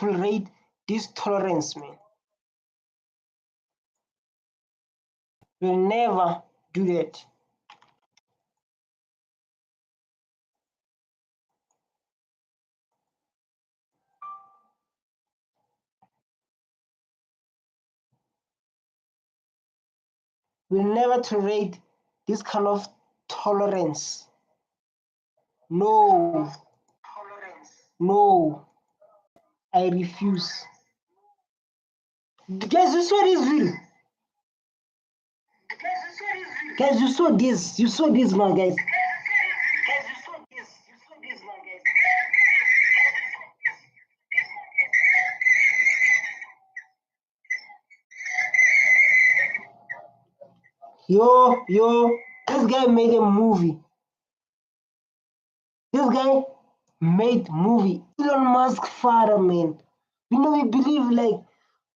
tolerate this tolerance, man. We'll never do that. We'll never tolerate this kind of tolerance. No. No. I refuse. Guys, you saw this video. Guys, you saw this. You saw this, man, guys. Yo, this guy made a movie. This guy made movie. Elon Musk father, man. You know, we believe like,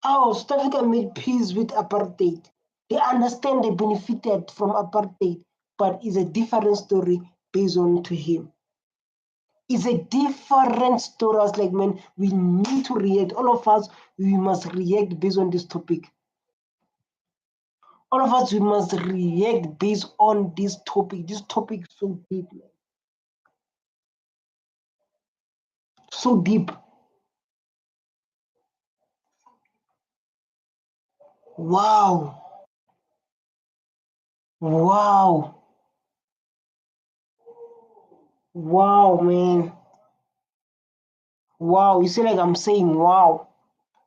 oh, South Africa made peace with apartheid. They understand they benefited from apartheid, but it's a different story based on to him. It's a different story. I was like, man, we need to react. All of us, we must react based on this topic. All of us, we must react based on this topic. This topic is so deep, man. So deep. Wow. Wow. Wow, man. Wow. You see, like I'm saying, wow.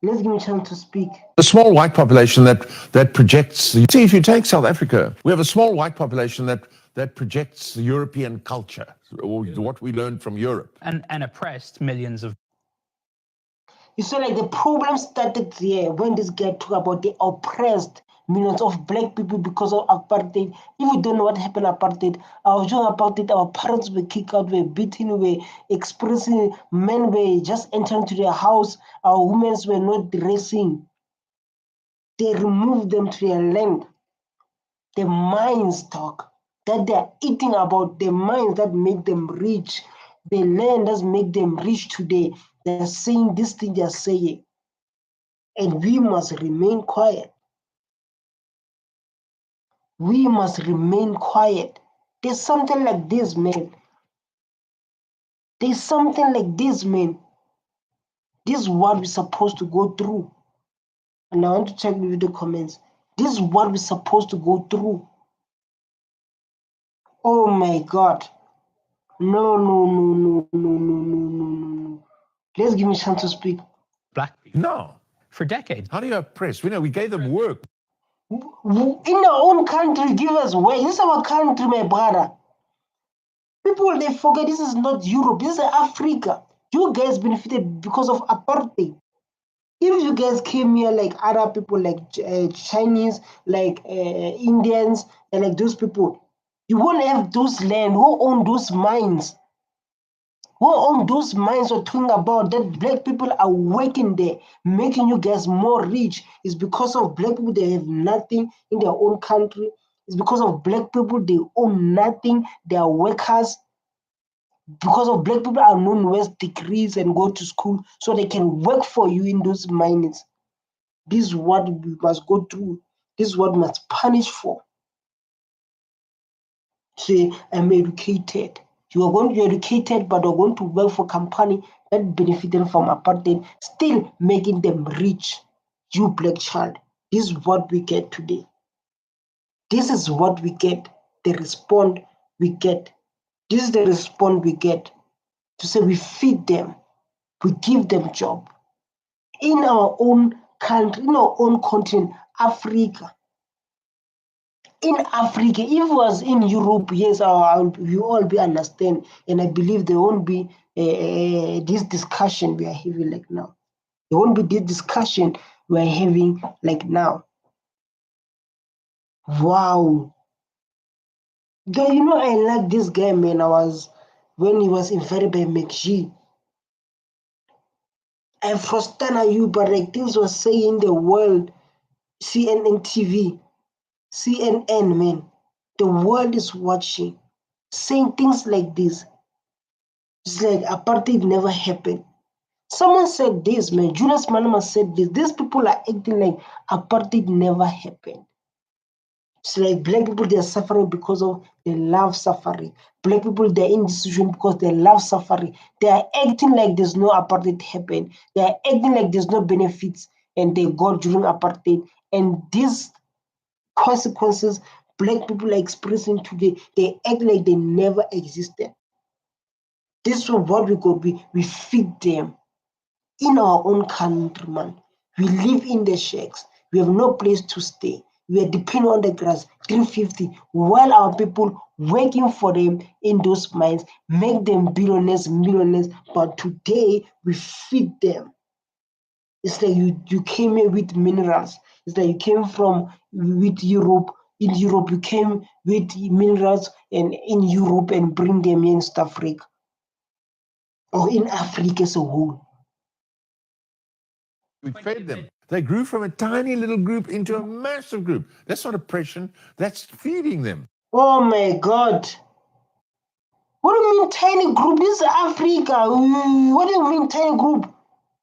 Let's give me a chance to speak. The small white population that projects. You see, if you take South Africa, we have a small white population that projects European culture, or what we learned from Europe, and oppressed millions of. You see, like the problem started there when this guy talked about the oppressed millions of black people because of apartheid. If you don't know what happened apartheid, I was talking about it. Our parents were kicked out, were beaten, were expressing, men were just entering to their house. Our women were not dressing. They removed them to their land. The mines talk that they're eating about, the mines that make them rich, the land that make them rich today. They're saying this thing they're saying. And we must remain quiet. We must remain quiet. There's something like this, man. There's something like this, man. This is what we're supposed to go through. And I want to check with the comments. This is what we're supposed to go through. Oh my God. No. Let's give me a chance to speak. Black people. No. For decades. How do you oppress? We gave them work. In our own country, give us work. This is our country, my brother. People, they forget this is not Europe. This is Africa. You guys benefited because of apartheid. If you guys came here like other people, like Chinese, like Indians, and like those people, you won't have those land. Who own those mines? Who own those mines are talking about that black people are working there, making you guys more rich? It's because of black people, they have nothing in their own country. It's because of black people, they own nothing. They are workers. Because of black people are known with degrees and go to school so they can work for you in those mines. This is what we must go through. This is what we must punish for. Say, I'm educated. You are going to be educated, but you're going to work for a company that benefited from apartheid, still making them rich. You black child. This is what we get today. This is what we get. The response we get. This is the response we get. To say we feed them, we give them job. In our own country, in our own continent, Africa. In Africa, if it was in Europe, yes, we all be understand, and I believe there won't be this discussion we are having like now. There won't be this discussion we are having like now. Wow. Though, you know, I like this guy, man. When he was invited by McGee. I frustrated you, but like things were saying the world, CNN TV, CNN, man. The world is watching, saying things like this. It's like apartheid never happened. Someone said this, man. Julius Malema said this. These people are acting like apartheid never happened. It's like black people, they're suffering because of they love suffering. Black people, they're in this situation because they love suffering. They are acting like there's no apartheid happened. They are acting like there's no benefits and they got during apartheid. And these consequences black people are experiencing today, they act like they never existed. This is what we got. We feed them in our own country, man. We live in the shacks. We have no place to stay. We are depending on the grass, 350, while our people working for them in those mines, make them billionaires, millionaires. But today we feed them. It's like you came here with minerals. It's like you came from with Europe. In Europe, you came with minerals and in Europe and bring them here in South Africa or in Africa as a whole. We fed them. They grew from a tiny little group into a massive group. That's not oppression. That's feeding them. Oh my God. What do you mean tiny group? This is Africa. What do you mean tiny group?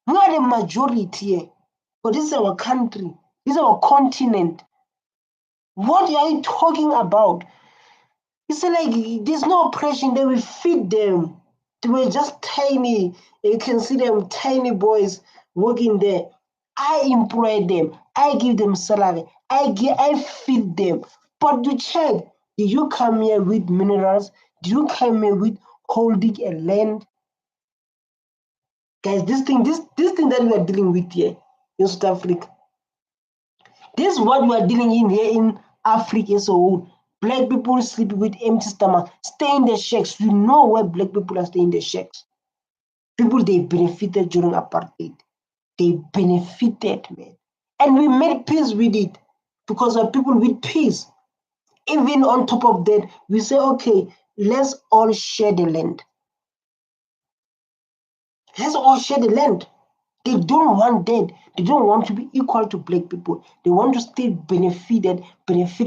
We are the majority here. But this is our country. This is our continent. What are you talking about? It's like there's no oppression. They will feed them. They were just tiny. You can see them tiny boys working there. I employ them. I give them salary. I feed them. But you check, did you come here with minerals? Did you come here with holding a land? Guys, this thing that we are dealing with here in South Africa. This is what we are dealing in here in Africa as a whole. Black people sleep with empty stomach, stay in the shacks. You know why black people are staying in the shacks? People, they benefited during apartheid. They benefited, man. And we made peace with it because of people with peace. Even on top of that, we say, okay, let's all share the land. Let's all share the land. They don't want that. They don't want to be equal to black people. They want to still benefit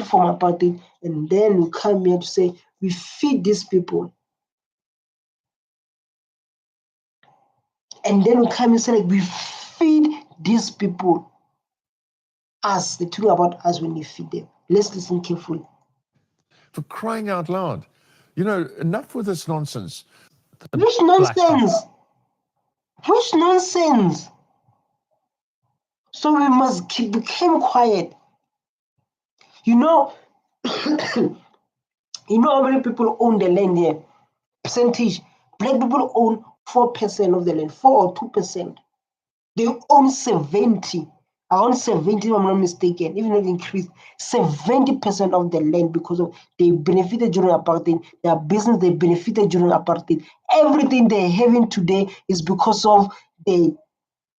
from apartheid. And then we come here to say, we feed these people. And then we come and say, like, we feed these people. Us, they talk about us when we feed them. Let's listen carefully. For crying out loud. You know, enough with this nonsense. Which nonsense? Which nonsense? So we must become quiet. You know, you know how many people own the land here? Percentage. Black people own 4% of the land, 4 or 2%. They own 70. Around 70, if I'm not mistaken, even if increased, 70% of the land because of they benefited during apartheid. Their business, they benefited during apartheid. Everything they're having today is because of the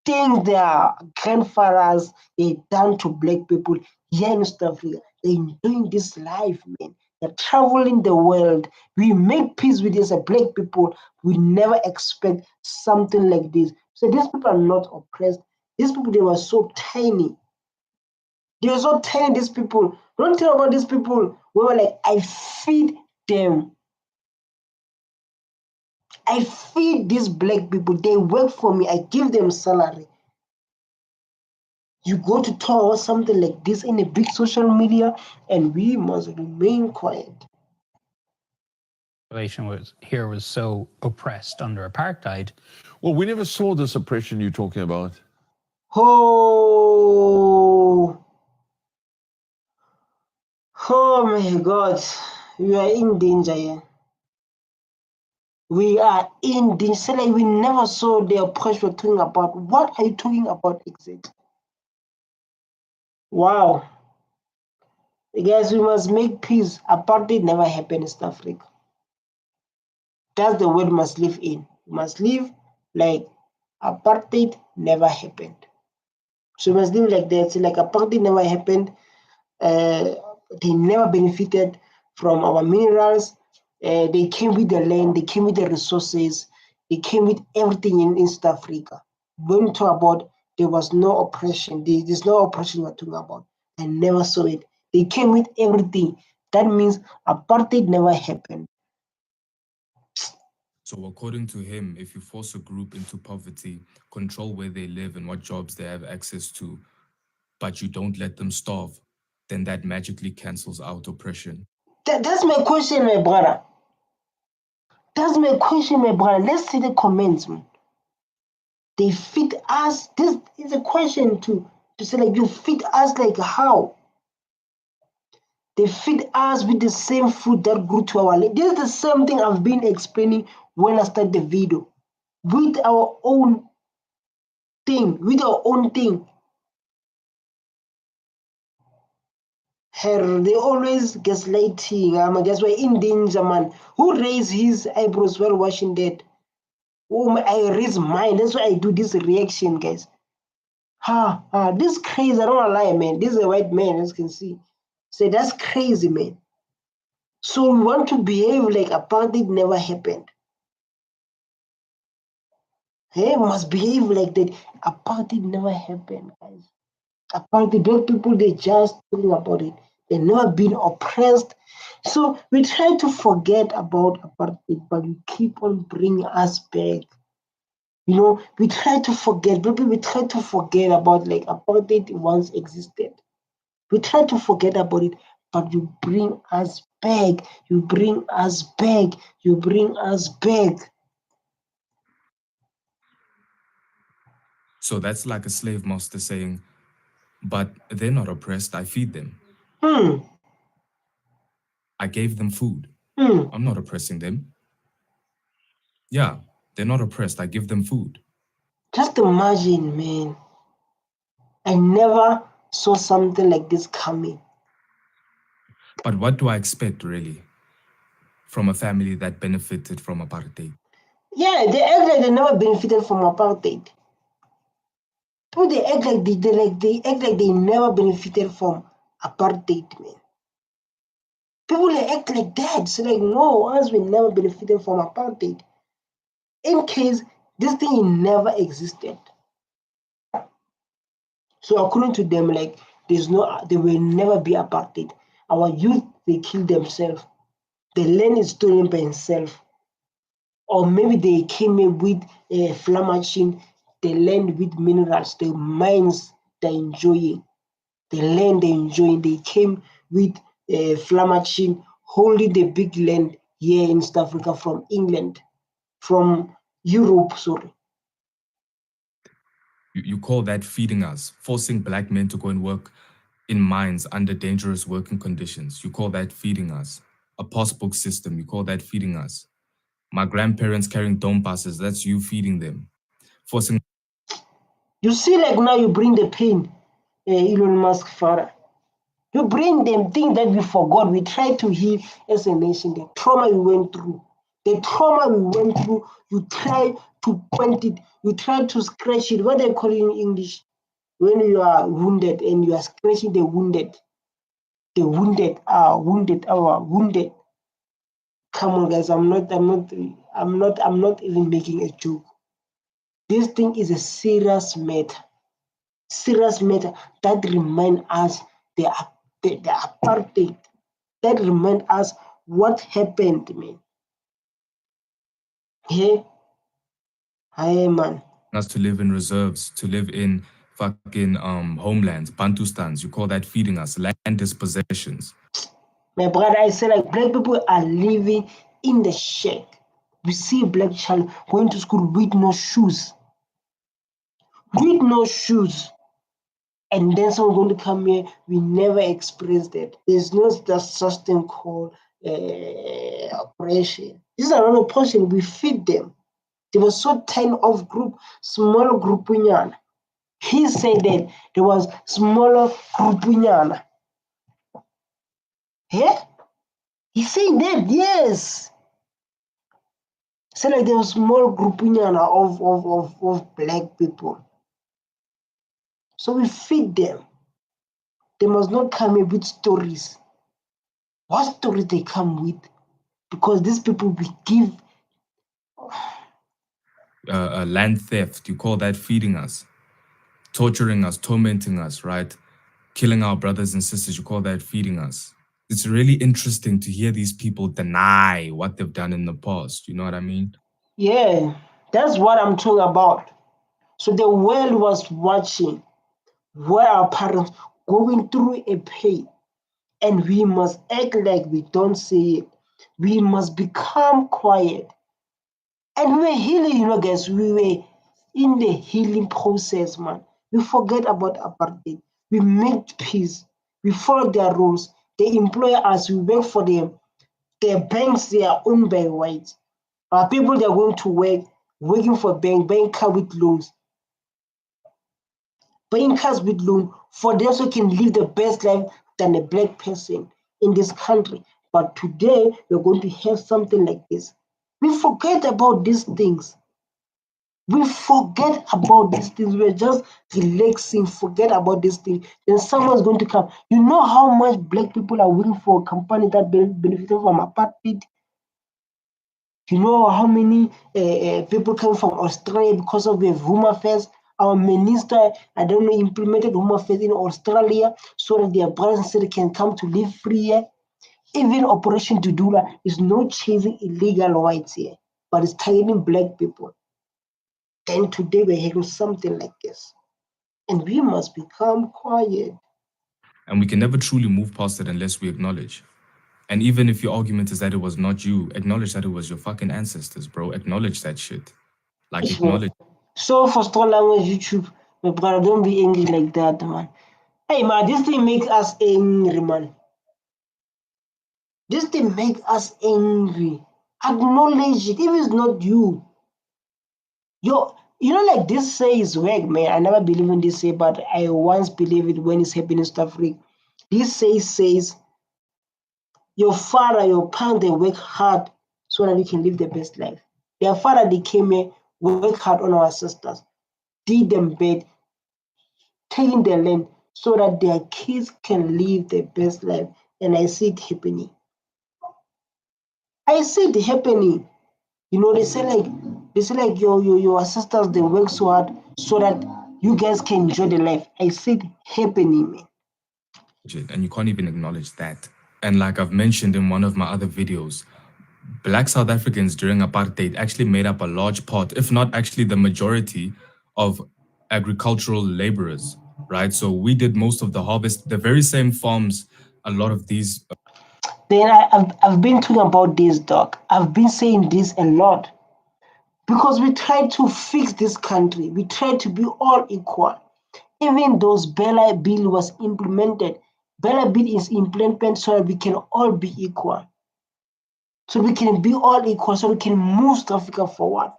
things their grandfathers they done to black people here in South Africa. They're enjoying this life, man. They're traveling the world. We make peace with this as black people. We never expect something like this. So these people are not oppressed. These people, they were so tiny. They were so tiny, these people. Don't tell about these people. We were like, I feed them. I feed these black people. They work for me. I give them salary. You go to talk about something like this in a big social media, and we must remain quiet. Population was so oppressed under apartheid. Well, we never saw this oppression you're talking about. Oh my God, we are in danger here. We are in danger. So like we never saw the oppression we're talking about. What are you talking about exactly? Wow. Guys, we must make peace. Apartheid never happened in South Africa. That's the word we must live in. We must live like apartheid never happened. So we must live like that. So like apartheid never happened. They never benefited from our minerals. They came with the land. They came with the resources. They came with everything in South Africa. When we talk about there was no oppression, there's no oppression we're talking about. I never saw it. They came with everything. That means apartheid never happened. So, according to him, if you force a group into poverty, control where they live and what jobs they have access to, but you don't let them starve, then that magically cancels out oppression. That's my question, my brother. That's my question, my brother. Let's see the comments, man. They feed us. This is a question to say like you feed us like how? They feed us with the same food that grew to our life. This is the same thing I've been explaining when I started the video. With our own thing, with our own thing. They always gaslighting. I guess we're in danger, man. Who raised his eyebrows while watching that? Oh, I raise mine. That's why I do this reaction, guys. This crazy. I don't wanna lie, man. This is a white man, as you can see. So that's crazy, man. So we want to behave like apartheid never happened. Hey, we must behave like that. Apartheid never happened, guys. Apartheid, black people, they just talking about it. They've never been oppressed. So we try to forget about apartheid, but we keep on bringing us back. You know, we try to forget, people, we try to forget about like apartheid once existed. We try to forget about it, but you bring us back, you bring us back, you bring us back. So, that's like a slave master saying, but they're not oppressed, I feed them. Hmm, I gave them food. hmm. I'm not oppressing them. Yeah, they're not oppressed, I give them food. Just imagine, man. I never saw something like this coming. But what do I expect, really, from a family that benefited from apartheid? Yeah, they act like they never benefited from apartheid. People they act like they act like they never benefited from apartheid, man. People they act like that. So like no, us we never benefited from apartheid. In case this thing never existed. So according to them, like there will never be apartheid. Our youth they kill themselves. The land is stolen by itself. Or maybe they came in with a flood machine, the land with minerals, the mines they're enjoying, the land they're enjoying. They came with a flood machine holding the big land here in South Africa from England, from Europe, sorry. You call that feeding us, forcing black men to go and work in mines under dangerous working conditions. You call that feeding us. A passbook system, you call that feeding us. My grandparents carrying dome passes, that's you feeding them. Forcing You see, like now you bring the pain, Elon Musk father. You bring them things that we forgot. We try to heal as a nation. The trauma we went through. The trauma we went through, you try to point it, you try to scratch it. What they call it in English? When you are wounded and you are scratching the wounded. The wounded are wounded, our wounded. Come on, guys. I'm not even making a joke. This thing is a serious matter. Serious matter that remind us the, the apartheid. That remind us what happened, man. Hey, hi, man. us to live in reserves, to live in fucking homelands, Bantustans. You call that feeding us, land dispossessions. My brother, I say like black people are living in the shack. We see a black child going to school with no shoes. With no shoes. And then someone going to come here, we never experienced that. There's no such thing called oppression. This is another portion, we feed them. There was so tiny of group, small group. He said that there was smaller group. Yeah? He said that, yes. So like there was small group of black people. So we feed them. They must not come here with stories. What stories they come with? Because these people we give. Land theft, you call that feeding us. Torturing us, tormenting us, right? Killing our brothers and sisters, you call that feeding us. It's really interesting to hear these people deny what they've done in the past. You know what I mean? Yeah, that's what I'm talking about. So the world was watching where our parents going through a pain, and we must act like we don't see it. We must become quiet. And we were healing, guys. We were in the healing process, man. We forget about apartheid. We made peace. We follow their rules. They employ us. We work for them. Their banks, they are owned by whites. Our people, they are going to work, working for bank car with loans, buying cars with loan for them so can live the best life than a black person in this country. But today, we're going to have something like this. We forget about these things. We forget about these things. We're just relaxing, forget about these things. Then someone's going to come. You know how much black people are working for a company that benefited from apartheid? You know how many people came from Australia because of the Home Affairs? Our minister, I don't know, implemented Home Affairs in Australia so that their brothers and sisters can come to live free here. Even Operation Dudula is not chasing illegal whites here, but it's targeting black people. And today we're hearing something like this. And we must become quiet. And we can never truly move past it unless we acknowledge. And even if your argument is that it was not you, acknowledge that it was your fucking ancestors, bro. Acknowledge that shit. Like, Sure. acknowledge. So for strong language YouTube, my brother, don't be angry like that, man. Hey man, this thing makes us angry, man. This thing makes us angry. Acknowledge it. If it's not you, like this says work, man. I never believe in this say, but I once believe it when it's happening in South Africa. This says your father, your parents, they work hard so that we can live the best life. Their father, they came here, work hard on our sisters, did them bad, taking their land so that their kids can live the best life. And I see it happening. I see it happening. They say like your sisters they work so hard so that you guys can enjoy the life. I see it happening, man. And you can't even acknowledge that. And like I've mentioned in one of my other videos, Black South Africans during apartheid actually made up a large part, if not actually the majority, of agricultural laborers, right? So we did most of the harvest, the very same farms a lot of these. Then I've been talking about this, dog. I've been saying this a lot because we try to fix this country. We try to be all equal. Even those Bella Bill was implemented. Bella Bill is implemented so that we can all be equal. So we can be all equal, so we can move South Africa forward.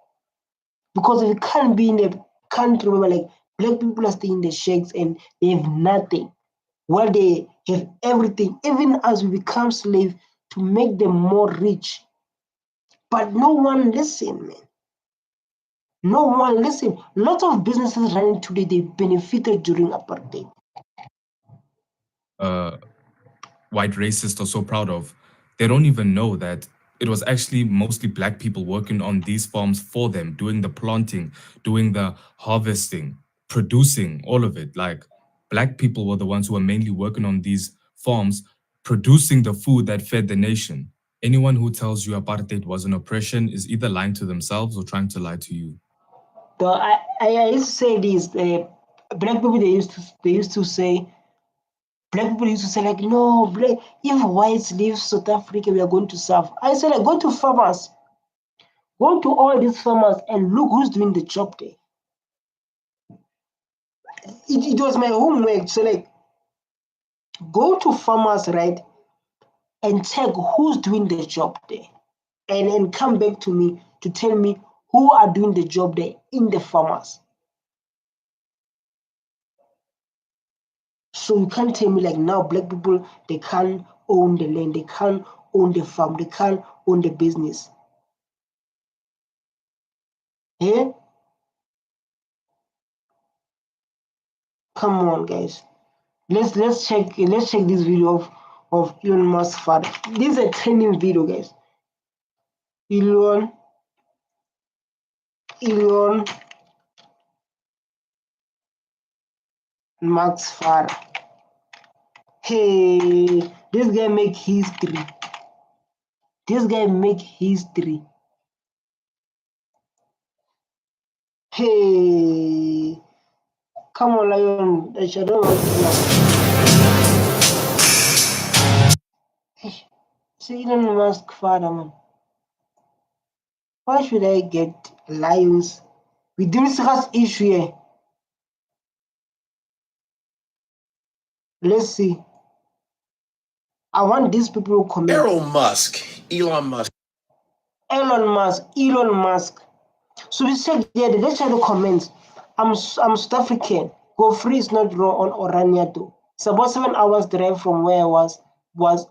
Because we can't be in a country where like black people are staying in the shacks and they have nothing, while they have everything, even as we become slaves to make them more rich. But no one listen, man. No one listen. Lots of businesses running today, they benefited during apartheid. White racists are so proud of, they don't even know that it was actually mostly black people working on these farms for them, doing the planting, doing the harvesting, producing all of it. Like, black people were the ones who were mainly working on these farms, producing the food that fed the nation. Anyone who tells you apartheid was an oppression is either lying to themselves or trying to lie to you. So I used to say this. Black people they used to say black people used to say like no black, if whites leave South Africa we are going to serve. I said like go to farmers, go to all these farmers and look who's doing the job there. It was my homework. So like go to farmers, right, and check who's doing the job there, and come back to me to tell me who are doing the job there in the farmers. So you can't tell me like now black people they can't own the land, they can't own the farm, they can't own the business. Yeah? Come on guys. Let's check this video of Elon Musk's father. This is a training video, guys. Elon Musk's father. Hey, this guy make history. This guy make history. Hey, come on, Lion. I don't want to. See, Elon Musk, father, man. Why should I get lions? We do discuss issue here. Let's see. I want these people to comment. Errol Musk, Elon Musk. Elon Musk. So we said, yeah, let's try the comments. I'm South African. Go free is not raw on Orania though. It's about 7 hours drive from where I was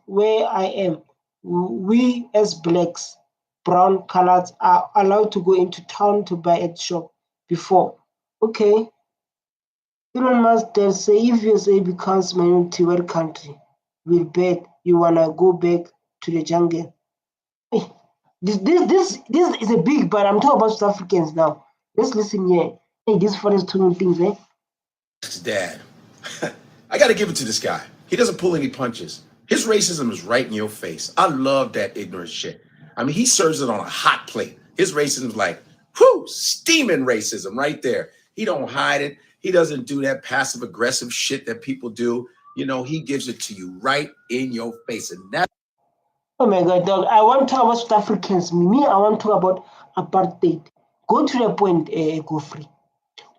where I am. We as blacks, brown colors are allowed to go into town to buy at shop before. Okay. Elon Musk does say if USA becomes minority world country, we'll bet you wanna go back to the jungle. This is a big, but I'm talking about South Africans now. Let's listen here. Hey, this fun is two things, eh? Dad. I got to give it to this guy. He doesn't pull any punches. His racism is right in your face. I love that ignorant shit. I mean, he serves it on a hot plate. His racism is like, whoo, steaming racism right there. He don't hide it. He doesn't do that passive aggressive shit that people do. You know, he gives it to you right in your face. And that. Oh my God, dog. I want to talk about South Africans. Me, I want to talk about apartheid. Go to the point, go free.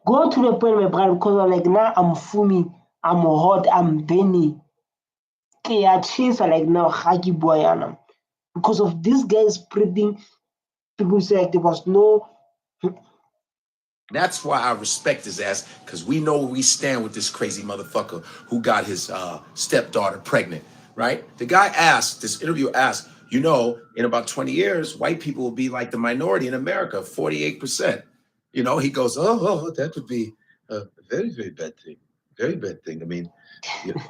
Go to the point, my brother, because I'm like, now I'm fuming, I'm hot, I'm Benny. Okay, I chase like now, Hagi Boyana. Because of this guy spreading, people say like there was no. That's why I respect his ass, because we know where we stand with this crazy motherfucker who got his stepdaughter pregnant, right? The guy asked, this interviewer asked, you know, in about 20 years, white people will be like the minority in America, 48%. You know, he goes, oh, that would be a very, very bad thing. Very bad thing. I mean, you know,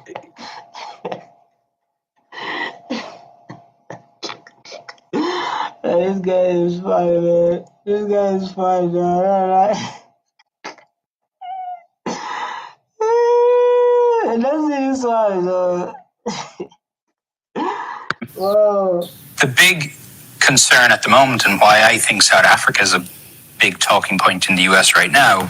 This guy is funny, man. This guy is funny, man. Let's see this one. Whoa. The big concern at the moment, and why I think South Africa is a big talking point in the US right now,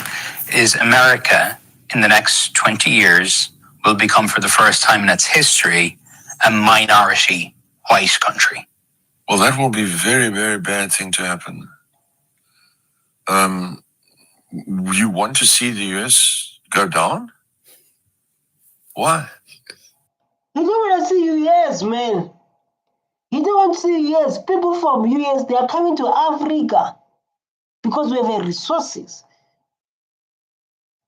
is America in the next 20 years will become, for the first time in its history, a minority white country. Well, that will be a very, very bad thing to happen. You want to see the US go down? Why? You don't want to see US, man. You don't want to see US. People from US, they are coming to Africa because we have resources.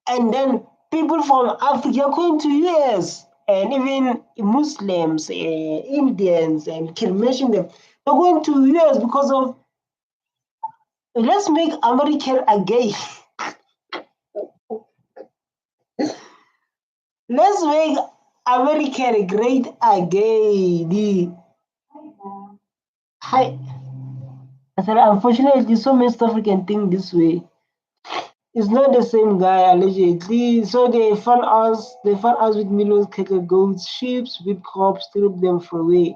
And then people from Africa are going to US. And even Muslims, Indians, and can mention them. They're going to US because of, let's make America again. Let's make America great again. Hi. I said, unfortunately, so many South African think this way. It's not the same guy, allegedly. So they found us with millions cattle, goats, sheep, with crops, strip them for away.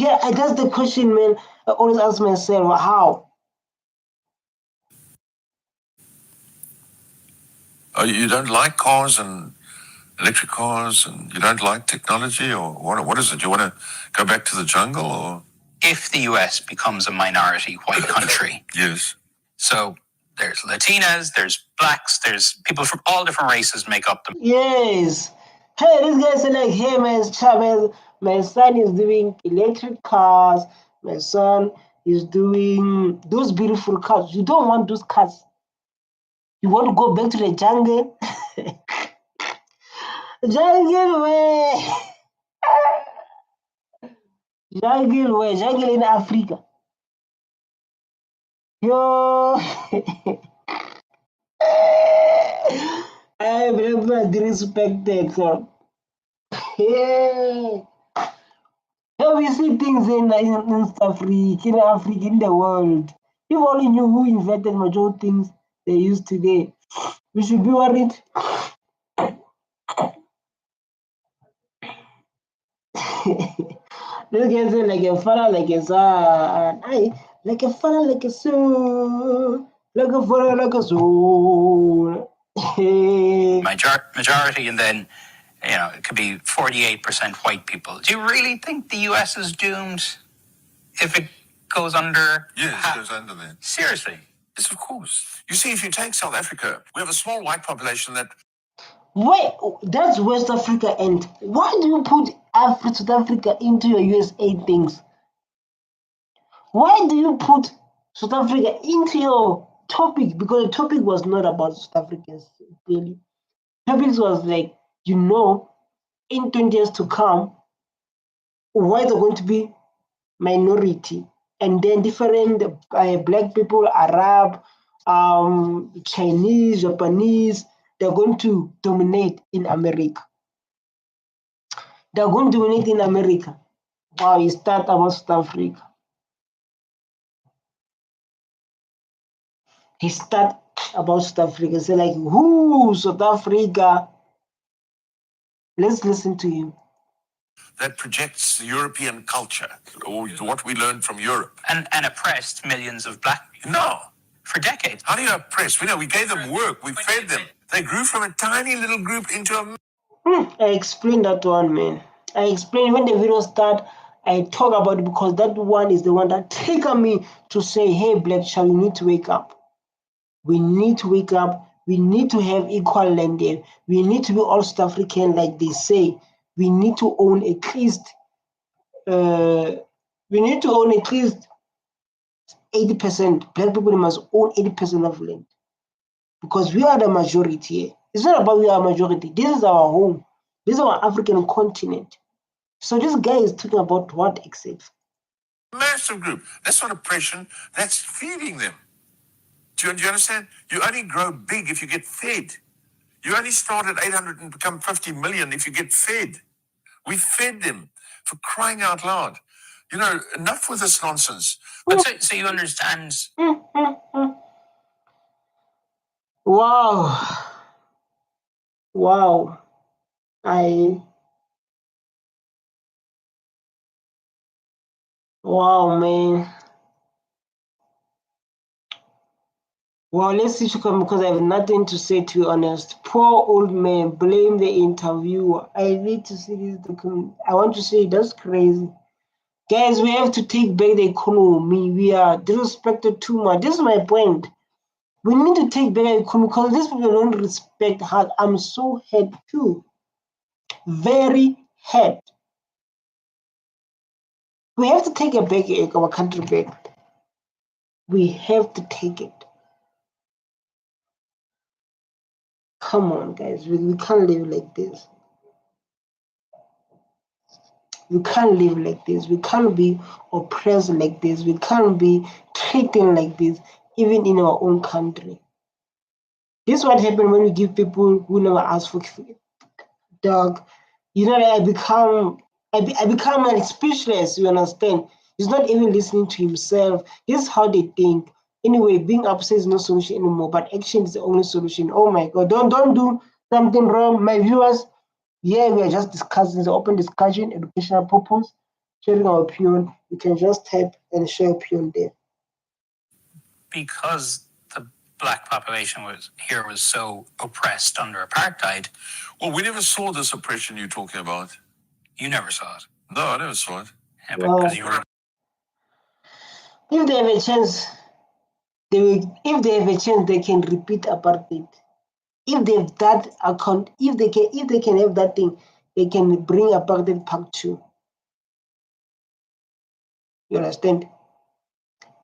Yeah, that's the question, man. I always ask myself, how? Oh, you don't like cars and electric cars, and you don't like technology, or what is it? You want to go back to the jungle, or? If the US becomes a minority white country, Yes. so there's Latinas, there's blacks, there's people from all different races make up the. Yes. Hey, this guy said like, hey, my son is doing electric cars. My son is doing those beautiful cars. You don't want those cars. You want to go back to the jungle? Jungle way. Jungle way. Jungle in Africa. Yo. I never disrespected, sir. Yeah. How we see things in Africa, in the world. If only knew who invented major things they use today, we should be worried. This guy say like a father, like a son. Like a father, like a son. like a fire, like a soul. Majority, and then it could be 48% white people. Do you really think the US is doomed if it goes under? Yes, it goes under there. Seriously? Yes, of course. You see, if you take South Africa, we have a small white population that Wait, that's West Africa, and why do you put South Africa into your USA things? Why do you put South Africa into your topic? Because the topic was not about South Africans, really. Topic was like, in 20 years to come, whites are going to be minority, and then different black people, Arab, Chinese, Japanese, they're going to dominate in America. They're going to dominate in America. Wow, you start about South Africa. He start about South Africa. Say like, who South Africa? Let's listen to him. that projects European culture, or what we learned from Europe. And oppressed millions of black people. No. For decades. How do you oppress? We gave them work. We fed them. They grew from a tiny little group into a... I explained that one, man. I explained when the video start. I talk about it because that one is the one that triggered me to say, hey, Black Child, you need to wake up. We need to wake up. We need to have equal land there. We need to be all South African, like they say. We need to own at least 80%. Black people must own 80% of land. Because we are the majority here. It's not about we are a majority. This is our home. This is our African continent. So this guy is talking about what exactly? massive group. That's not oppression. That's feeding them. Do you understand? You only grow big if you get fed. You only start at 800 and become 50 million if you get fed. We fed them, for crying out loud. Enough with this nonsense. But so you understand. Wow. Wow. Wow, man. Well, let's see, because I have nothing to say, to be honest. Poor old man, blame the interviewer. I need to see this document. I want to say that's crazy. Guys, we have to take back the economy. We are disrespected too much. This is my point. We need to take back the economy because these people don't respect hard. I'm so hurt too. Very hurt. We have to take it back, our country back. We have to take it. Come on, guys. We can't live like this. We can't live like this. We can't be oppressed like this. We can't be treated like this, even in our own country. This is what happened when we give people who never ask for dog. I become like speechless, you understand? He's not even listening to himself. This is how they think. Anyway, being upset is no solution anymore, but action is the only solution. Oh my God, don't do something wrong. My viewers, we are just discussing the open discussion, educational purpose, sharing our opinion. You can just type and share opinion there. Because the black population was so oppressed under apartheid. Well, we never saw this oppression you're talking about. You never saw it. No, I never saw it. Yeah, because you were. If they have a chance, they can repeat apartheid. If they have that account, if they can have that thing, they can bring apartheid part 2. You understand?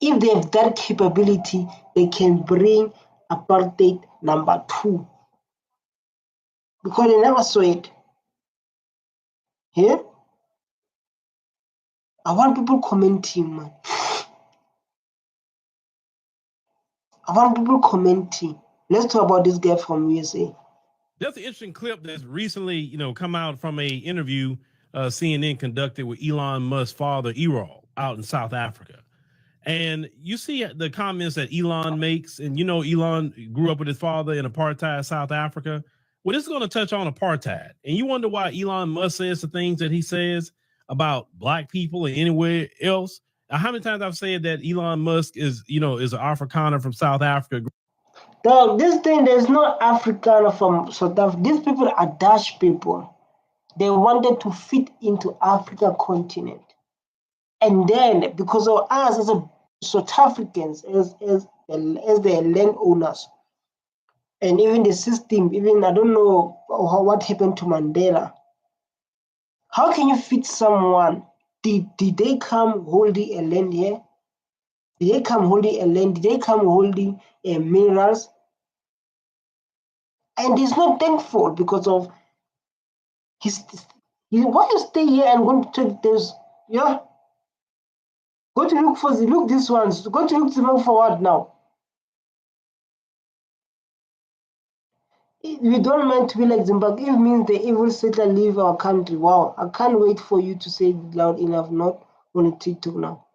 If they have that capability, they can bring apartheid number 2. Because they never saw it. Here? I want people commenting, man. I want people commenting. Let's talk about this guy from USA. That's an interesting clip that's recently, come out from a interview CNN conducted with Elon Musk's father, Errol, out in South Africa. And you see the comments that Elon makes, and Elon grew up with his father in apartheid South Africa. Well, this is going to touch on apartheid. And you wonder why Elon Musk says the things that he says about black people and anywhere else. How many times I've said that Elon Musk is, is an Afrikaner from South Africa? Dog, this thing, there's no African from South Africa. These people are Dutch people. They wanted to fit into Africa continent. And then, because of us as a South Africans, as the landowners, and even the system, even I don't know what happened to Mandela. How can you fit someone? Did they come holding a land here? Did they come holding a land? Did they come holding minerals? And he's not thankful because of why you stay here and going to take this? Yeah. Go to look these ones. Go to look for what now? We don't mind to be like Zimbabwe. It means the evil settler leave our country. Wow, I can't wait for you to say it loud enough, not on TikTok now.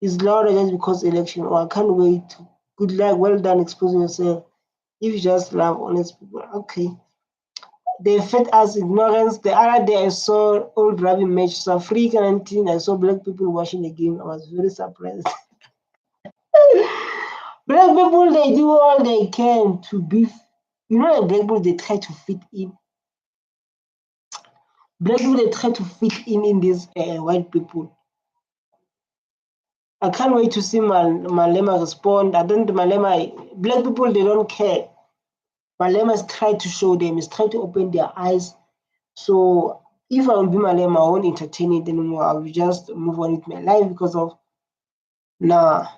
It's louder just because election. Oh, I can't wait. Good luck, well done exposing yourself. If you just love honest people, okay. They fed us ignorance. The other day I saw old rugby match, South Africa 19. I saw black people watching the game. I was very surprised. Black people, they do all they can to be, black people, they try to fit in. Black people, they try to fit in these white people. I can't wait to see Malema respond. Black people, they don't care. Malema is trying to show them, is trying to open their eyes. So if I will be Malema, I won't entertain it anymore. I will just move on with my life because of, nah.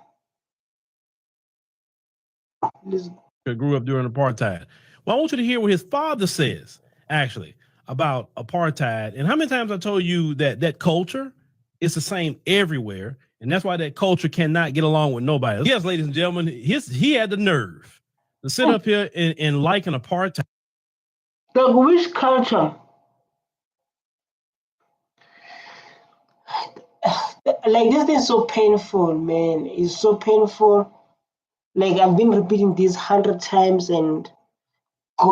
Grew up during apartheid. Well, I want you to hear what his father says, actually, about apartheid. And how many times I told you that culture is the same everywhere, and that's why that culture cannot get along with nobody. Yes, ladies and gentlemen, he had the nerve to sit up here and like an apartheid. Like which culture? Like this thing is so painful, man. It's so painful. Like I've been repeating this 100 times, and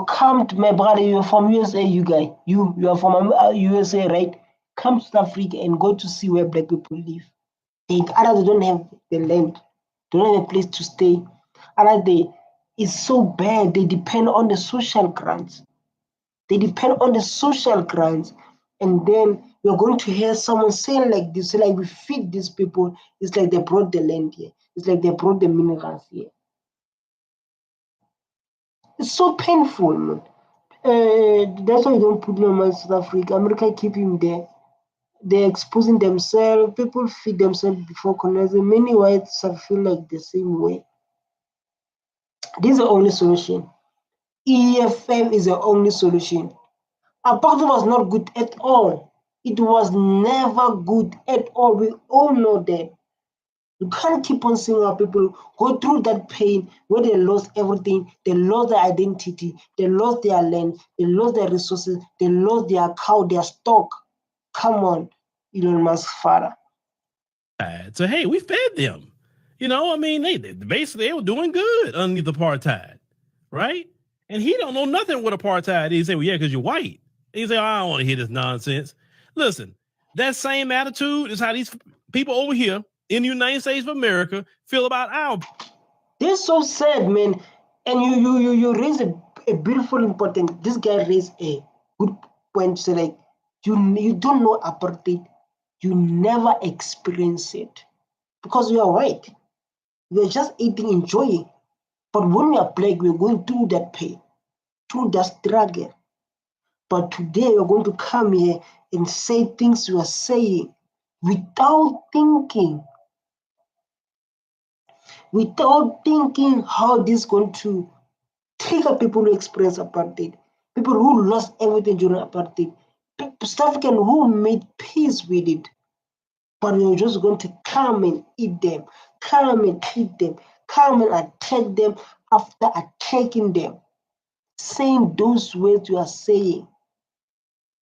come to my brother. You're from USA, you guy. You are from USA, right? Come to South Africa and go to see where black people live. They don't have the land, they don't have a place to stay. It's so bad. They depend on the social grants. They depend on the social grants, and then you're going to hear someone saying like this, like we feed these people. It's like they brought the land here. It's like they brought the minerals here. It's so painful, man. That's why you don't put no man in South Africa. America keep him there. They're exposing themselves. People feed themselves before colonizing. Many whites feel like the same way. This is the only solution. EFM is the only solution. Apartheid was not good at all. It was never good at all. We all know that. You can't keep on seeing our people go through that pain where they lost everything. They lost their identity. They lost their land. They lost their resources. They lost their cow, their stock. Come on, Elon Musk's father. So, hey, we fed them. They basically, they were doing good underneath apartheid, right? And he don't know nothing what apartheid is. He say, well, yeah, because you're white. And he say, oh, I don't want to hear this nonsense. Listen, that same attitude is how these people over here in the United States of America feel about our. This is so sad, man. And you raise a beautiful, important. This guy raised a good point. So like, you don't know apartheid. You never experience it because you are white. We're just eating, enjoying. But when we are black, we're going through that pain, through that struggle. But today we're going to come here and say things you are saying without thinking how this is going to trigger people who experience apartheid, people who lost everything during apartheid, South Africans who made peace with it. But we're just going to come and eat them, come and eat them, come and attack them after attacking them. Saying those words you are saying.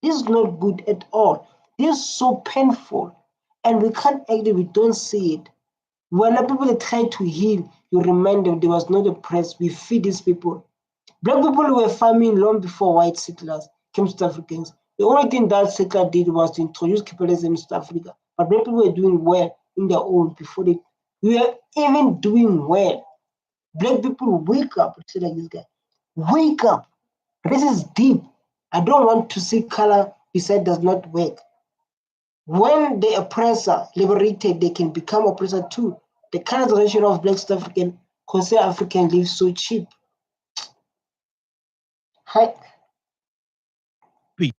This is not good at all. This is so painful. And we can't act it, we don't see it. When people try to heal, you remind them there was not a press. We feed these people. Black people were farming long before white settlers came to South Africans. The only thing that settler did was to introduce capitalism in South Africa. But black people were doing well in their own before they we are even doing well. Black people wake up, say like this guy. Wake up. This is deep. I don't want to see color beside does not work. When the oppressor liberated, they can become oppressor too. The current generation of black South African consider African live so cheap. Hi. People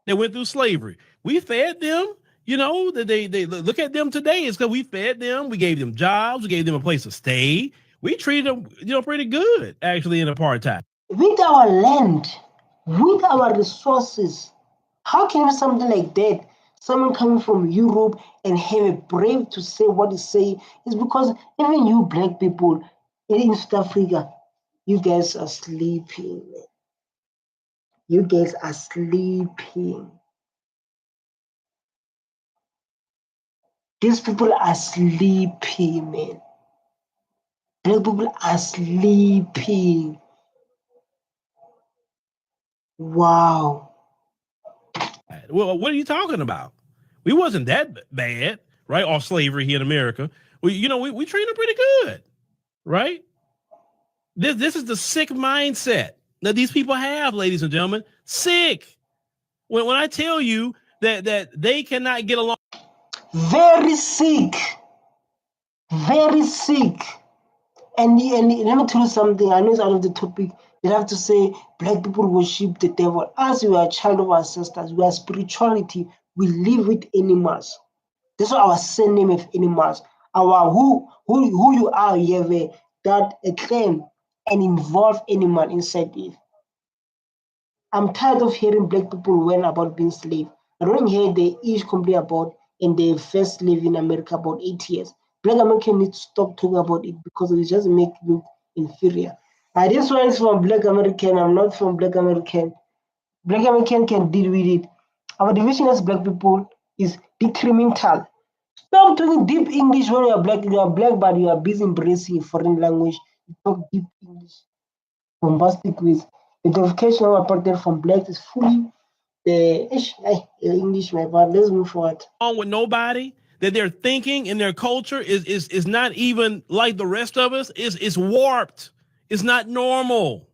that went through slavery. We fed them. You know, that they look at them today. It's because we fed them. We gave them jobs. We gave them a place to stay. We treated them, pretty good actually in apartheid. With our land, with our resources, how can have something like that? Someone coming from Europe and have a brave to say what he say is because even you black people in South Africa, you guys are sleeping. You guys are sleeping. These people are sleeping, man. Black people are sleeping. Wow. Well, what are you talking about? We wasn't that bad, right? Off slavery here in America. We treat them pretty good, right? This is the sick mindset that these people have, ladies and gentlemen. Sick. When I tell you that they cannot get along. Very sick. Very sick. And let me tell you something. I know it's out of the topic. They have to say black people worship the devil. As we are a child of our ancestors, we are spirituality. We live with animals. That's why our surname of animals. Our who you are, you have a claim and involve animal inside it. I'm tired of hearing black people whine about being slave. I don't hear they each complain about and they first live in America about 8 years. Black American need to stop talking about it because it just make you inferior. This one is from Black American. I'm not from Black American. Black American can deal with it. Our division as black people is detrimental. Stop talking deep English when you are black. You are black, but you are busy embracing foreign language. You talk deep English, bombastic ways. The identification of apartheid from blacks is fully the English, my bad. Let's move forward. With nobody, that their thinking and their culture is not even like the rest of us. It's warped. It's not normal.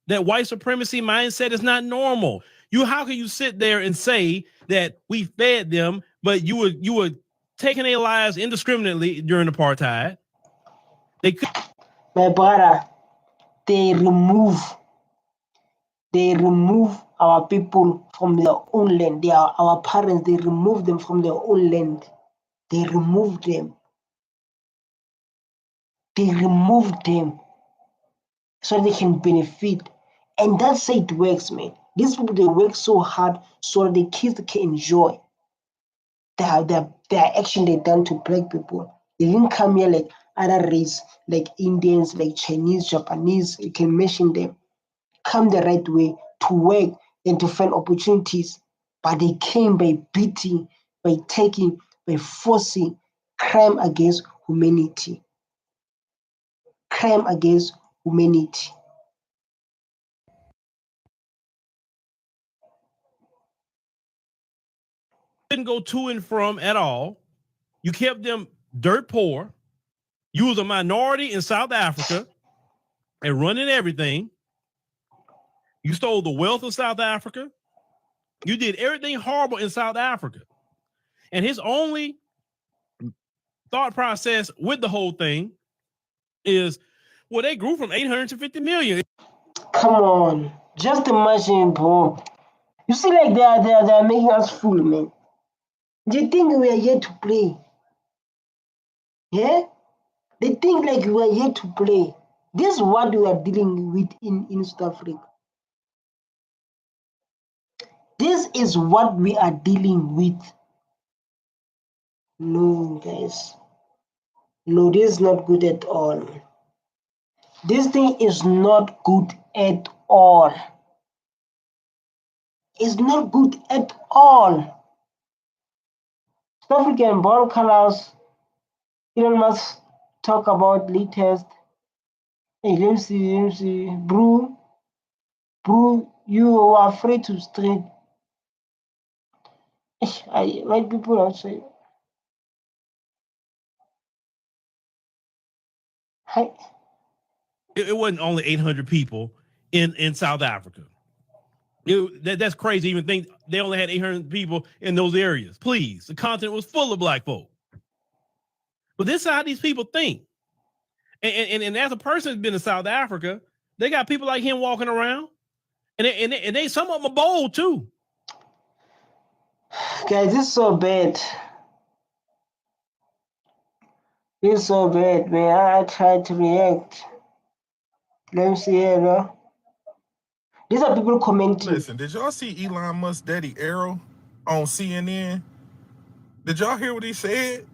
That white supremacy mindset is not normal. How can you sit there and say that we fed them, but you were taking their lives indiscriminately during apartheid? They could. My brother, they remove our people from their own land. They are our parents. They remove them from their own land. They remove them. They remove them so they can benefit. And that's how it works, man. These people, they work so hard so the kids can enjoy their action they done to black people. They didn't come here like other race, like Indians, like Chinese, Japanese. You can mention them. Come the right way to work and to find opportunities. But they came by beating, by taking, by forcing crime against humanity. Crime against humanity. Didn't go to and from at all. You kept them dirt poor. You was a minority in South Africa and running everything. You stole the wealth of South Africa. You did everything horrible in South Africa. And his only thought process with the whole thing is, well, they grew from 800 to 50 million. Come on. Just imagine, bro. You see, like they are making us fool, man. They think we are here to play. Yeah? They think like we are here to play. This is what we are dealing with in South Africa. This is what we are dealing with. No, guys. No, this is not good at all. This thing is not good at all. It's not good at all. South African born colors. Elon Musk talk about latest. Hey, let me see. Brew, you are afraid to straight. White people outside. It wasn't only 800 people in South Africa. That's crazy to even think they only had 800 people in those areas. Please, the continent was full of black folk. But this is how these people think. And as a person who's been to South Africa, they got people like him walking around. And they some of them are bold too. Guys, this is so bad. This is so bad, man. I tried to react. Let me see here, no? These are people commenting. Listen, did y'all see Elon Musk's daddy Errol on CNN? Did y'all hear what he said?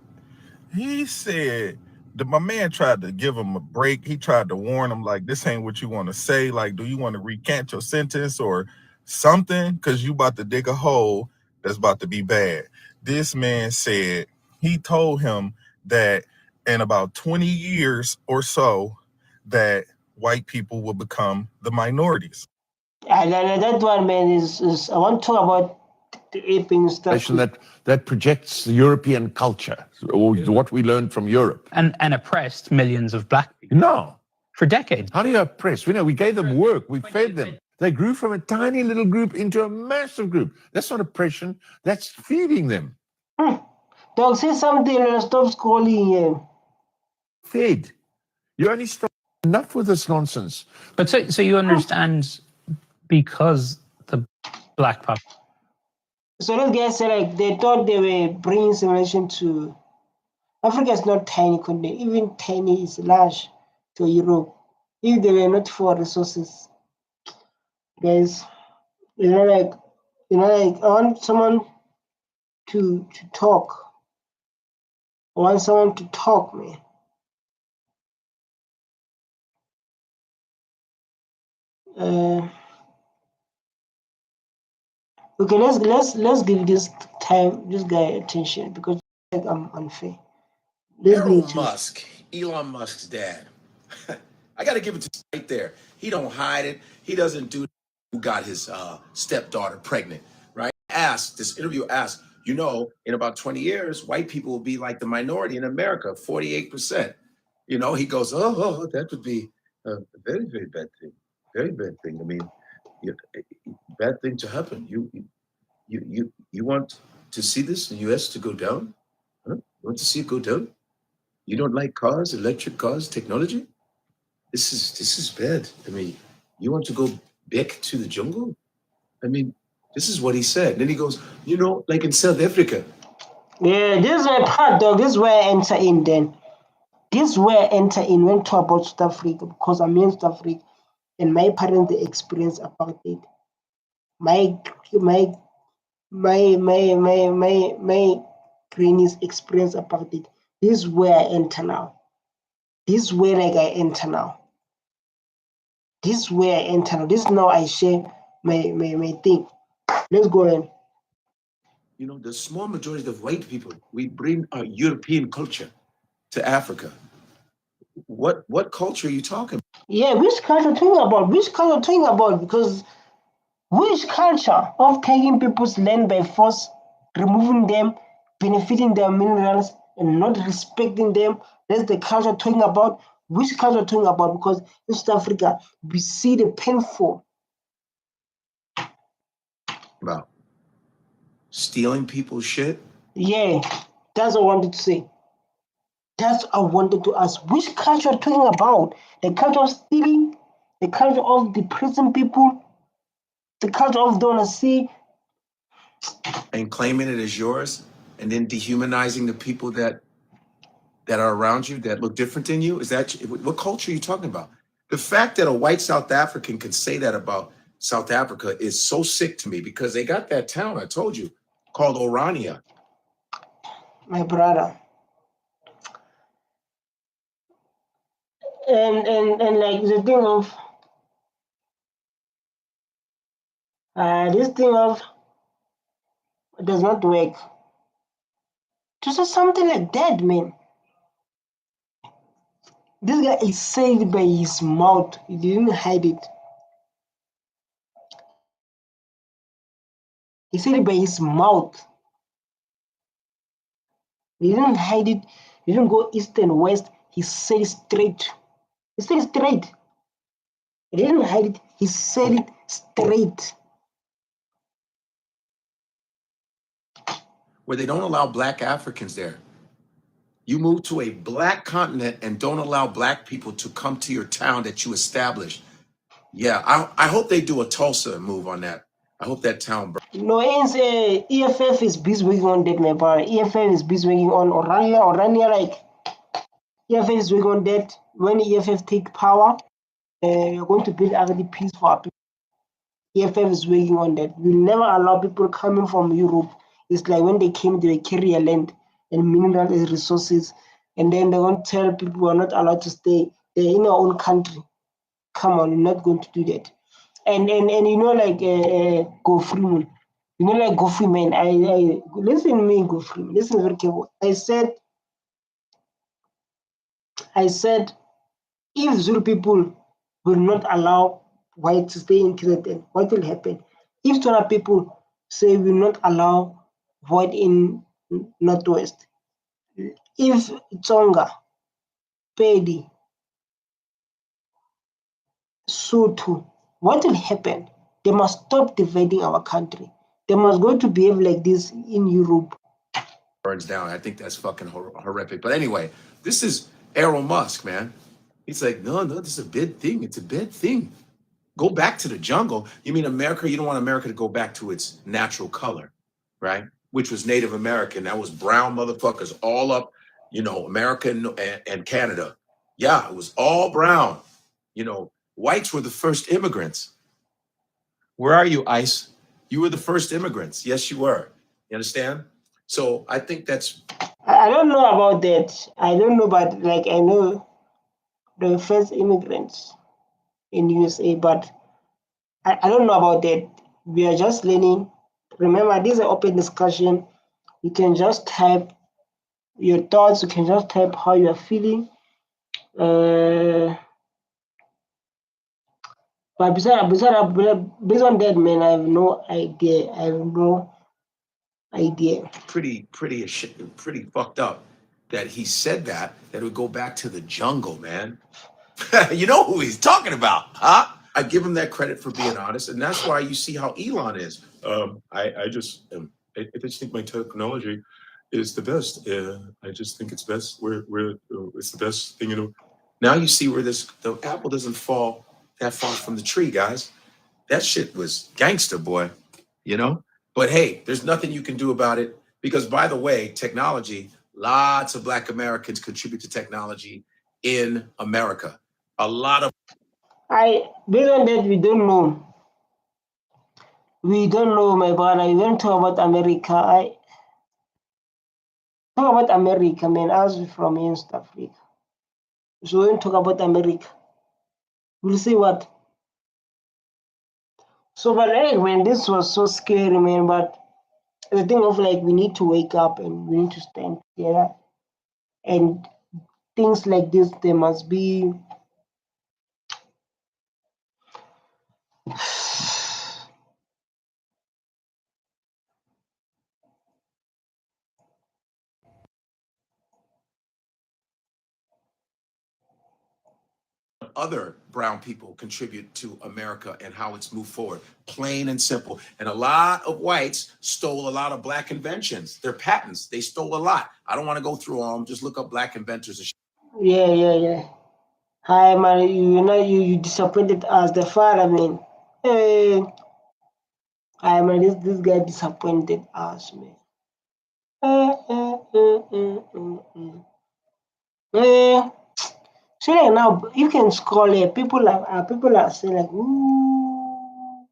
He said that my man tried to give him a break. He tried to warn him, like, this ain't what you want to say. Like, do you want to recant your sentence or something? Because you about to dig a hole that's about to be bad. This man said he told him that in about 20 years or so that white people will become the minorities. That one, man, is I want to talk about the aping stuff. That projects the European culture, or what we learned from Europe. And oppressed millions of black people No. for decades. How do you oppress? We gave them work. We fed them. They grew from a tiny little group into a massive group. That's not oppression. That's feeding them. Dog, say something and stop scrolling here. Fed. You only stop enough with this nonsense. But so you understand because the black population. So those guys say like they thought they were bringing civilization to Africa. Is not tiny continent. Even tiny is large to Europe. If they were not for resources, guys, like I want someone to talk. I want someone to talk, man. Okay, let's give this guy attention because I'm unfair. Errol Musk, Elon Musk's dad. I got to give it to right there. He don't hide it. He doesn't do who got his stepdaughter pregnant, right? This interview asked, in about 20 years, white people will be like the minority in America, 48%. He goes, oh, that would be a very, very bad thing. Very bad thing. I mean, bad thing to happen. You want to see this in the US to go down? Huh? You want to see it go down? You don't like cars, electric cars, technology? This is bad. I mean, you want to go back to the jungle? I mean, this is what he said. Then he goes, like in South Africa. Yeah, this is my part, dog. This is where I enter in then. This is where I enter in when talk about South Africa because I'm in South Africa and my parents they experience apartheid. My granny's experience apartheid. This is where I enter now. This is where I enter now. This is where I enter now. This is now I share my thing. Let's go in. The small majority of white people, we bring our European culture to Africa. What culture are you talking about? Yeah, which culture are you talking about? Which culture are you talking about? Because which culture of taking people's land by force, removing them, benefiting their minerals, and not respecting them? That's the culture I'm talking about. Which culture I'm talking about? Because in South Africa, we see the painful. About stealing people's shit? Yeah, that's what I wanted to say. That's what I wanted to ask. Which culture are you talking about? The culture of stealing? The culture of depressing people? The culture of don't want to see? And claiming it as yours? And then dehumanizing the people that are around you that look different than you? What culture are you talking about? The fact that a white South African can say that about South Africa is so sick to me because they got that town, I told you, called Orania. My brother. And like the thing of this thing of does not work. Just something like that, man. This guy is saying it by his mouth. He didn't hide it. He said it by his mouth. He didn't hide it. He didn't go east and west. He said it straight. He said it straight. He didn't hide it. He said it straight. Where they don't allow black Africans there. You move to a black continent and don't allow black people to come to your town that you established. Yeah, I hope they do a Tulsa move on that. I hope that town. No, EFF is busy working on that, my brother. EFF is busy working on Orania, like EFF is working on that. When EFF take power, we're going to build RDPs for our people. EFF is working on that. We'll never allow people coming from Europe. It's like when they came, they carry a land and mineral resources, and then they're going to tell people we're not allowed to stay. They're in our own country. Come on, we're not going to do that. And you know, like Go Freeman. You know, like Go Freeman. I listen to me, Go Freeman. Listen very careful. I said, if Zulu people will not allow white to stay in KZN, what will happen? If Tswana people say will not allow white in Northwest, if Tsonga, Pedi, Sotho, what will happen? They must stop dividing our country. They must go to behave like this in Europe. Burns down. I think that's fucking horrific. But anyway, this is Errol Musk, man. He's like, no, this is a bad thing. It's a bad thing. Go back to the jungle. You mean America? You don't want America to go back to its natural color, right? Which was Native American. That was brown motherfuckers all up, America and Canada. Yeah, it was all brown. Whites were the first immigrants. Where are you, ICE? You were the first immigrants. Yes, you were. You understand? So I think that's. I don't know about that. I don't know, but like I know the first immigrants in USA, but I don't know about that. We are just learning. Remember, this is an open discussion. You can just type your thoughts. You can just type how you are feeling. But based on that, man, I have no idea. I have no idea. Pretty fucked up that he said that it would go back to the jungle, man. You know who he's talking about, huh? I give him that credit for being honest, and that's why you see how Elon is. I just think my technology is the best. I just think it's best. It's the best thing. Now you see where the apple doesn't fall that far from the tree, guys. That shit was gangster, boy. But hey, there's nothing you can do about it because, by the way, technology. Lots of Black Americans contribute to technology in America. A lot of. Based on that, we don't know. We don't know, my brother. We don't talk about America. Talk about America, man. As we from East Africa. So we don't talk about America. We'll see what. So, but hey, man, this was so scary, man. But the thing of like, we need to wake up and we need to stand together. And things like this, there must be. Other brown people contribute to America and how it's moved forward. Plain and simple. And a lot of whites stole a lot of Black inventions. Their patents, they stole a lot. I don't want to go through all of them. Just look up Black inventors and shit. Yeah. Hi, man. You disappointed us, the father, man. Hey, hi, man. This guy disappointed us, man. So like now you can scroll here. People are saying like, ooh.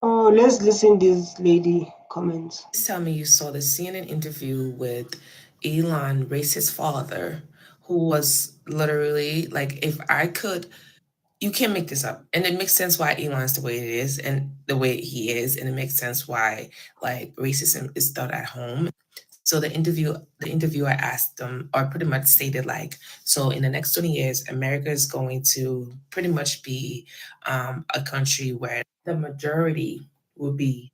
Oh, let's listen this lady comments. Please tell me you saw the CNN interview with Elon, racist father, who was literally like, if I could, you can't make this up. And it makes sense why Elon's the way it is and the way he is. And it makes sense why like racism is done at home. So the interviewer asked them, or pretty much stated like, so in the next 20 years, America is going to pretty much be a country where the majority will be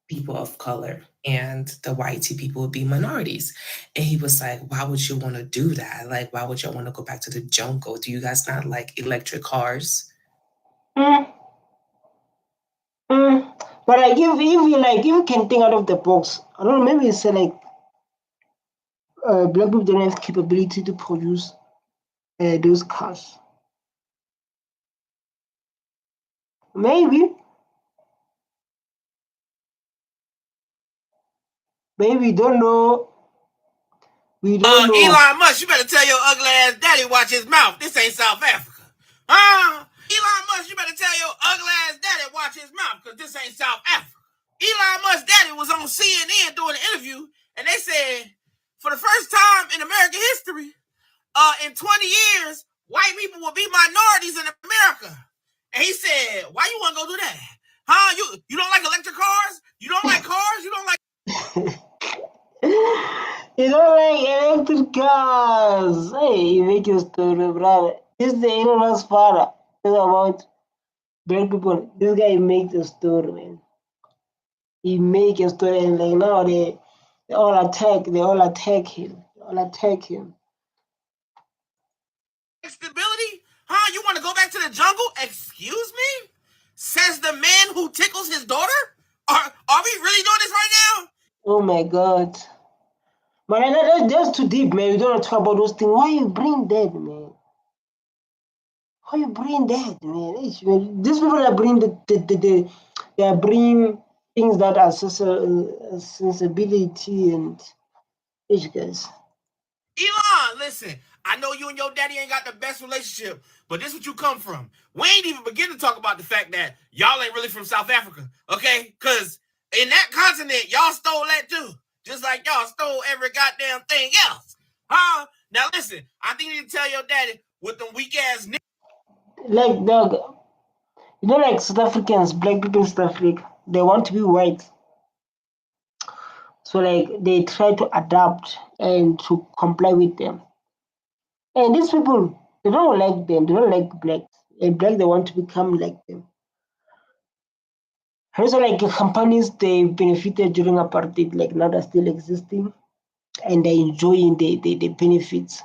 people of color and the white people would be minorities. And he was like, why would you want to do that? Like, why would you want to go back to the jungle? Do you guys not like electric cars? Mm, but like if you can think out of the box, I don't know, maybe it's like black people don't have capability to produce those cars. Maybe we don't know. We don't know. Elon Musk, you better tell your ugly ass daddy watch his mouth. This ain't South Africa. Elon Musk, you better tell your ugly ass daddy watch his mouth, because this ain't South Africa. Elon Musk's daddy was on CNN doing an interview, and they said, for the first time in American history, in 20 years, white people will be minorities in America. And he said, why you want to go do that? You don't like electric cars? You don't like cars? You don't like... You don't like electric cars. Hey, you make your story, brother. This is the Elon Musk's father. It's about black people. This guy makes a story, man. He make a story, and like now they all attack him. They all attack him. Stability? You want to go back to the jungle? Excuse me? Says the man who tickles his daughter? Are we really doing this right now? Oh my God. But that's too deep, man. You don't want to talk about those things. Why you bring that, man? Why you bring that, man? These people are bring they are bringing things that are sensibility and guys. Elon, listen, I know you and your daddy ain't got the best relationship, but this is what you come from. We ain't even begin to talk about the fact that y'all ain't really from South Africa, okay? Because in that continent, y'all stole that too. Just like y'all stole every goddamn thing else. Now listen, I think you need to tell your daddy with them weak ass niggas. Like, dog, you know, like South Africans, black people in South Africa, they want to be white. So, like, they try to adapt and to comply with them. And these people, they don't like them. They don't like blacks. And black, they want to become like them. Also, like companies, they benefited during apartheid, like now they're still existing, and they're enjoying the benefits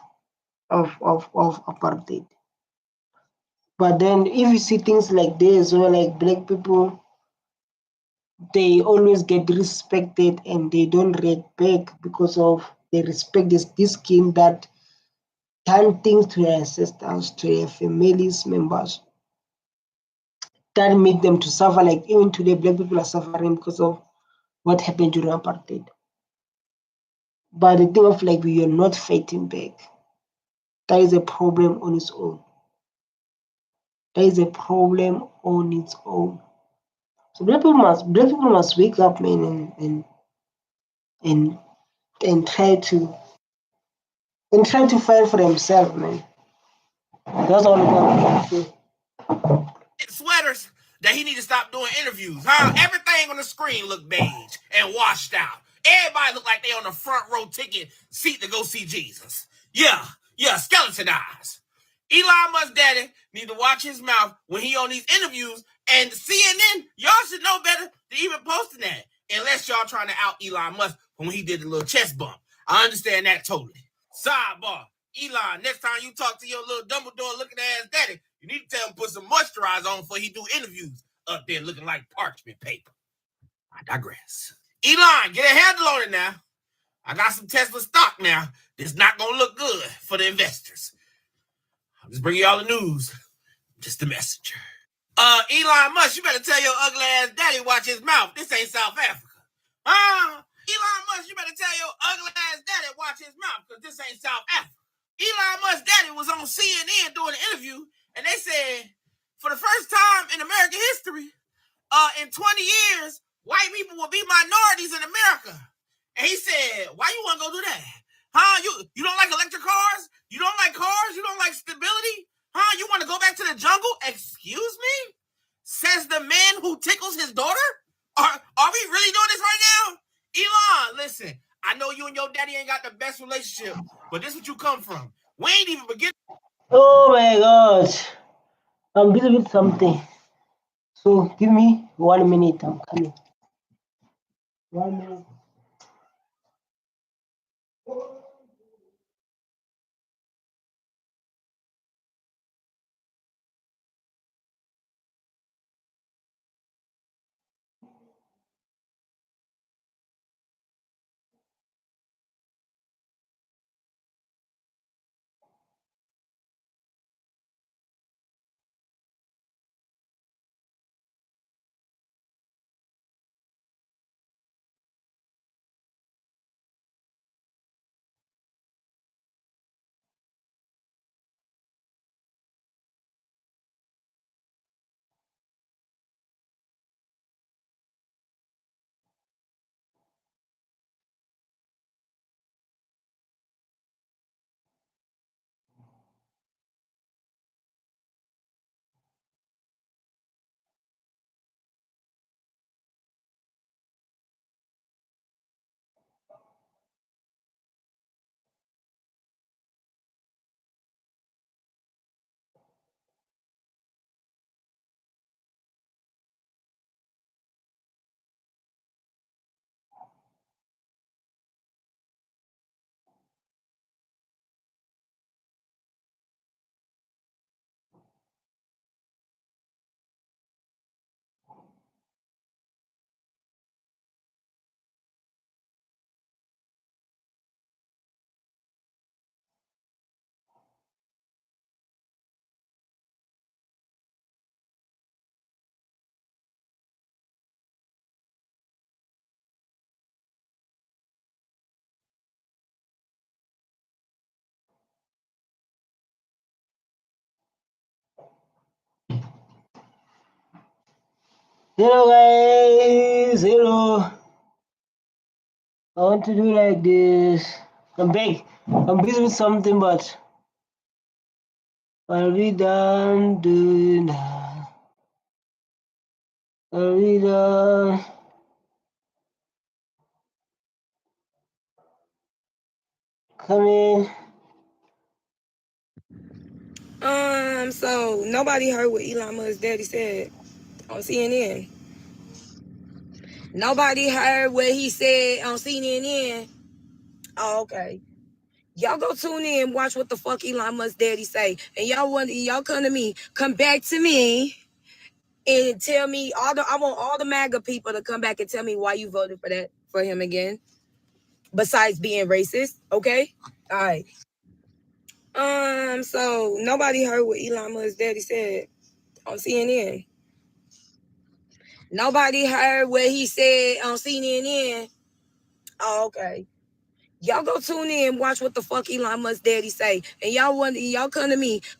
of apartheid. But then, if you see things like this, where like black people, they always get respected and they don't react back because of they respect this skin that done things to their ancestors, to their families members, that make them to suffer. Like even today, black people are suffering because of what happened during apartheid. But the thing of like we are not fighting back, that is a problem on its own. That is a problem on its own. So black people must wake up, man, and try to fight for themselves, man. That's all I can say. Sweaters that he need to stop doing interviews. Everything on the screen look beige and washed out. Everybody look like they on the front row ticket seat to go see Jesus. Yeah, skeleton eyes. Elon Musk daddy need to watch his mouth when he on these interviews, and CNN, y'all should know better than even posting that. Unless y'all trying to out Elon Musk when he did the little chest bump. I understand that totally. Sidebar. Elon, next time you talk to your little Dumbledore looking ass daddy, you need to tell him put some moisturizer on before he do interviews up there looking like parchment paper. I digress. Elon, get a handle on it now. I got some Tesla stock now. It's not going to look good for the investors. I'm just bringing y'all the news. I'm just the messenger. Elon Musk, you better tell your ugly ass daddy watch his mouth. This ain't South Africa. Elon Musk, you better tell your ugly ass daddy watch his mouth, because this ain't South Africa. Elon Musk's daddy was on CNN doing an interview, and they said, for the first time in American history, in 20 years, white people will be minorities in America. And he said, why you want to go do that? You don't like electric cars? You don't like cars? You don't like stability? You want to go back to the jungle? Excuse me? Says the man who tickles his daughter? Are we really doing this right now? Elon, listen, I know you and your daddy ain't got the best relationship, but this is what you come from. We ain't even begin. Oh my gosh. I'm busy with something. So give me 1 minute, I'm coming. 1 minute. Hello guys, hello. I want to do like this. I'm back. I'm busy with something, but I'll be done doing that. I'll be done. Come in. So nobody heard what Elon Musk's daddy said on CNN. Nobody heard what he said on CNN. Oh, okay. Y'all go tune in, watch what the fuck Elon Musk's daddy say, and y'all come back to me, and tell me I want all the MAGA people to come back and tell me why you voted for him again. Besides being racist, okay? All right. So nobody heard what Elon Musk's daddy said on CNN. Nobody heard what he said on CNN. Oh, okay. Y'all go tune in, watch what the fuck Elon Musk's daddy say, and y'all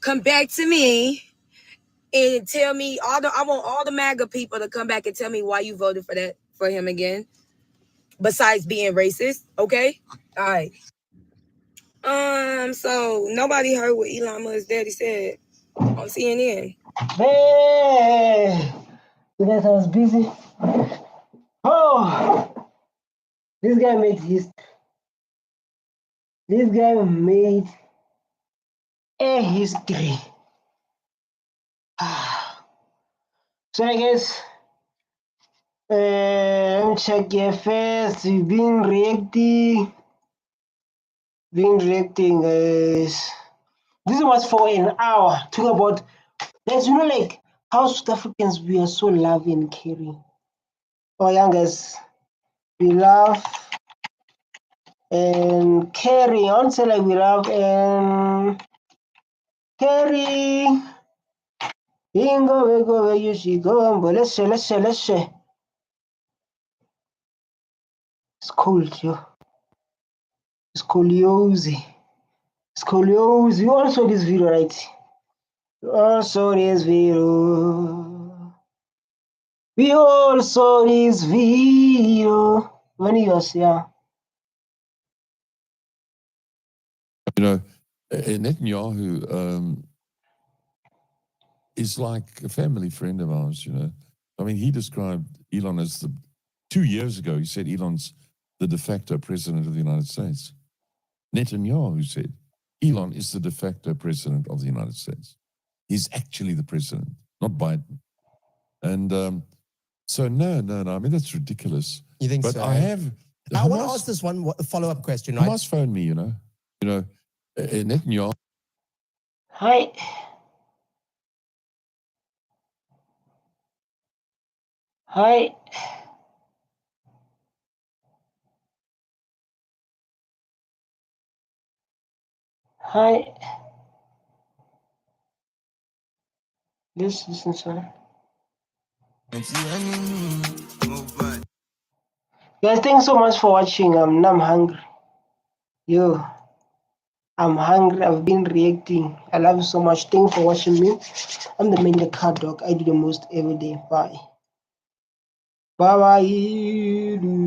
come back to me, and tell me I want all the MAGA people to come back and tell me why you voted for him again. Besides being racist, okay? All right. So nobody heard what Elon Musk's daddy said on CNN. Hey, you guys, I was busy. Oh, this guy made history. This guy made a history. So I guess let me check here first. We've been reacting, guys. This was for an hour. Talk about, guys, like how South Africans, we are so loving and caring. Oh, young guys, we love and caring. I don't say like we love and caring. Ingo, go where you should go. But let's share. It's cold, yo. Scoliosis. You all saw this video, right? You all saw this video. We all saw this video. When he was here. You know, Netanyahu is like a family friend of ours, you know. I mean, he described Elon as 2 years ago, he said Elon's the de facto president of the United States. Netanyahu said Elon is the de facto president of the United States. He's actually the president, not Biden. And So no. I mean, that's ridiculous. You think But so? I have. I want to ask this one follow-up question. Right? Hamas phoned me, Netanyahu. Hi. Hi. Hi. Listen, sir. Guys, thanks so much for watching. Now I'm hungry. Yo, I'm hungry. I've been reacting. I love you so much. Thanks for watching me. I'm the main car dog. I do the most every day. Bye. Bye bye.